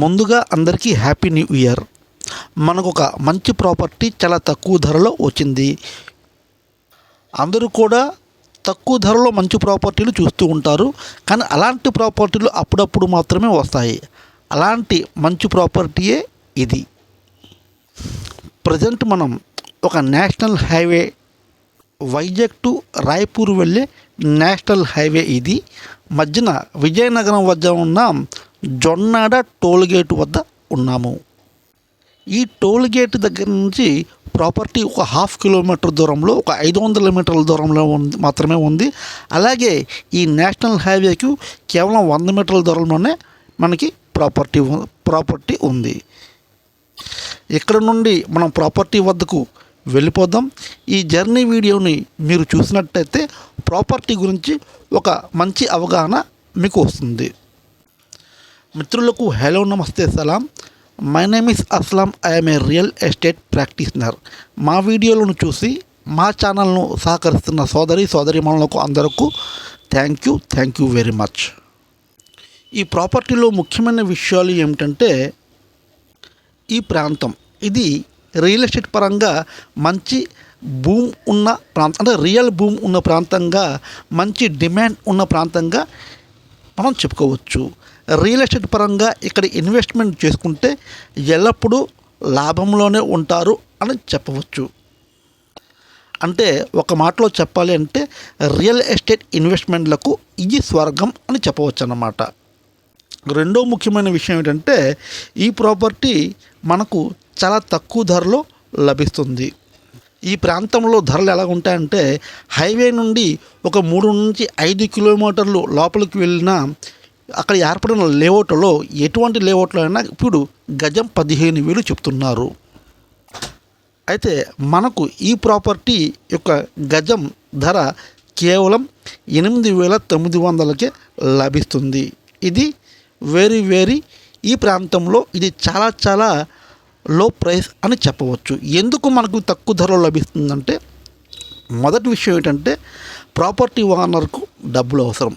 ముందుగా అందరికీ happy new year. మనకు ఒక మంచి ప్రాపర్టీ చాలా తక్కువ ధరలో వచ్చింది. అందరూ కూడా తక్కువ ధరలో మంచి ప్రాపర్టీలు చూస్తూ ఉంటారు, కానీ అలాంటి ప్రాపర్టీలు అప్పుడప్పుడు మాత్రమే వస్తాయి. అలాంటి మంచి ప్రాపర్టీయే ఇది. ప్రజెంట్ మనం ఒక national highway, Vizag to Raipur వెళ్ళే నేషనల్ హైవే ఇది. మధ్యన విజయనగరం వద్ద ఉన్న జొన్నాడ టోల్గేట్ వద్ద ఉన్నాము. ఈ టోల్గేట్ దగ్గర నుంచి ప్రాపర్టీ ఒక 1/2 కిలోమీటర్ దూరంలో, ఒక 500 మీటర్ల దూరంలో మాత్రమే ఉంది. అలాగే ఈ నేషనల్ హైవేకు కేవలం 100 మీటర్ల దూరంలోనే మనకి ప్రాపర్టీ ఉంది. ఇక్కడ నుండి మనం ప్రాపర్టీ వద్దకు వెళ్ళిపోదాం. ఈ జర్నీ వీడియోని మీరు చూసినట్టయితే ప్రాపర్టీ గురించి ఒక మంచి అవగాహన మీకు వస్తుంది. మిత్రులకు హలో, నమస్తే, సలాం. My name is Aslam. I'm a real estate practitioner. మా వీడియోలను చూసి మా ఛానల్ను సహకరిస్తున్న సోదరిమణులకు అందరికీ థ్యాంక్ యూ వెరీ మచ్. ఈ ప్రాపర్టీలో ముఖ్యమైన విషయాలు ఏమిటంటే, ఈ ప్రాంతం ఇది రియల్ ఎస్టేట్ పరంగా మంచి భూమి ఉన్న ప్రాంతం, అంటే రియల్ భూమి ఉన్న ప్రాంతంగా, మంచి డిమాండ్ ఉన్న ప్రాంతంగా మనం చెప్పుకోవచ్చు. రియల్ ఎస్టేట్ పరంగా ఇక్కడ ఇన్వెస్ట్మెంట్ చేసుకుంటే ఎల్లప్పుడూ లాభంలోనే ఉంటారు అని చెప్పవచ్చు. అంటే ఒక మాటలో చెప్పాలి అంటే రియల్ ఎస్టేట్ ఇన్వెస్ట్మెంట్లకు ఇది స్వర్గం అని చెప్పవచ్చు అన్నమాట. రెండో ముఖ్యమైన విషయం ఏంటంటే, ఈ ప్రాపర్టీ మనకు చాలా తక్కువ ధరలో లభిస్తుంది. ఈ ప్రాంతంలో ధరలు ఎలా ఉంటాయంటే, హైవే నుండి ఒక 3 నుంచి 5 కిలోమీటర్లు లోపలికి వెళ్ళినా అక్కడ ఏర్పడిన లేఅవుట్లో, ఎటువంటి లేఅవుట్లో అయినా ఇప్పుడు గజం 15,000 చెప్తున్నారు. అయితే మనకు ఈ ప్రాపర్టీ యొక్క గజం ధర కేవలం 8,900కే లభిస్తుంది. ఇది వెరీ ఈ ప్రాంతంలో ఇది చాలా లో ప్రైస్ అని చెప్పవచ్చు. ఎందుకు మనకు తక్కువ ధరలో లభిస్తుందంటే, మొదటి విషయం ఏంటంటే ప్రాపర్టీ ఓనర్కు డబ్బులు అవసరం.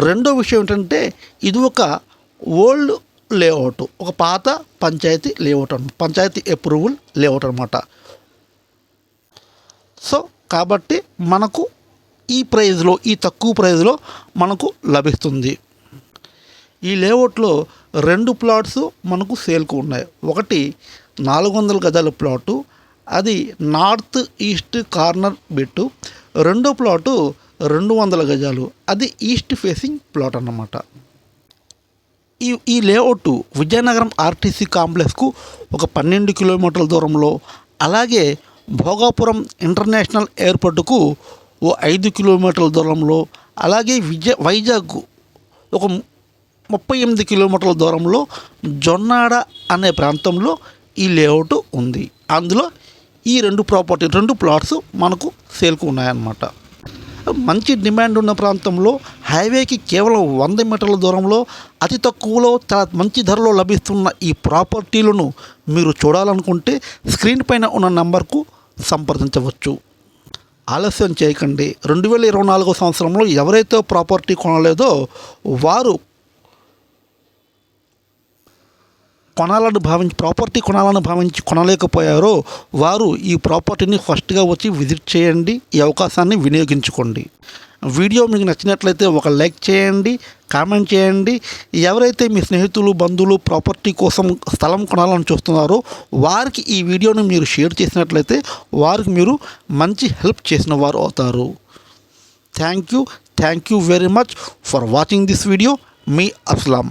రెండో విషయం ఏంటంటే, ఇది ఒక ఓల్డ్ లేఅవుట్, ఒక పాత panchayati layout, panchayati approval layout అనమాట. సో కాబట్టి మనకు ఈ ప్రైజ్లో, ఈ తక్కువ ప్రైజ్లో మనకు లభిస్తుంది. ఈ లేఅవుట్లో 2 ప్లాట్స్ మనకు సేల్కు ఉన్నాయి. ఒకటి 400 గజాల ప్లాటు, అది నార్త్ ఈస్ట్ కార్నర్ బిట్టు. రెండో ప్లాటు 200 గజాలు, అది ఈస్ట్ ఫేసింగ్ ప్లాట్ అన్నమాట. ఈ లేఅవుట్ విజయనగరం ఆర్టీసీ కాంప్లెక్స్కు ఒక 12 కిలోమీటర్ల దూరంలో, అలాగే భోగాపురం ఇంటర్నేషనల్ ఎయిర్పోర్టుకు ఓ 5 కిలోమీటర్ల దూరంలో, అలాగే వైజాగ్ ఒక 38 కిలోమీటర్ల దూరంలో జొన్నాడ అనే ప్రాంతంలో ఈ లేఅవుట్ ఉంది. అందులో ఈ 2 ప్లాట్స్ మనకు సేల్కు ఉన్నాయన్నమాట. మంచి డిమాండ్ ఉన్న ప్రాంతంలో, హైవేకి కేవలం 100 మీటర్ల దూరంలో, అతి తక్కువలో చాలా మంచి ధరలో లభిస్తున్న ఈ ప్రాపర్టీలను మీరు చూడాలనుకుంటే స్క్రీన్ పైన ఉన్న నంబర్కు సంప్రదించవచ్చు. ఆలస్యం చేయకండి. 2024 సంవత్సరంలో ఎవరైతే ప్రాపర్టీ కొనలేదో వారు ప్రాపర్టీ కొనాలని భావించి కొనలేకపోయారో వారు ఈ ప్రాపర్టీని ఫస్ట్గా వచ్చి విజిట్ చేయండి. ఈ అవకాశాన్ని వినియోగించుకోండి. వీడియో మీకు నచ్చినట్లయితే ఒక లైక్ చేయండి, కామెంట్ చేయండి. ఎవరైతే మీ స్నేహితులు, బంధువులు ప్రాపర్టీ కోసం స్థలం కొనాలని చూస్తున్నారో వారికి ఈ వీడియోని మీరు షేర్ చేసినట్లయితే వారికి మీరు మంచి హెల్ప్ చేసిన వారు అవుతారు. Thank you very much for watching this video. Me Aslam.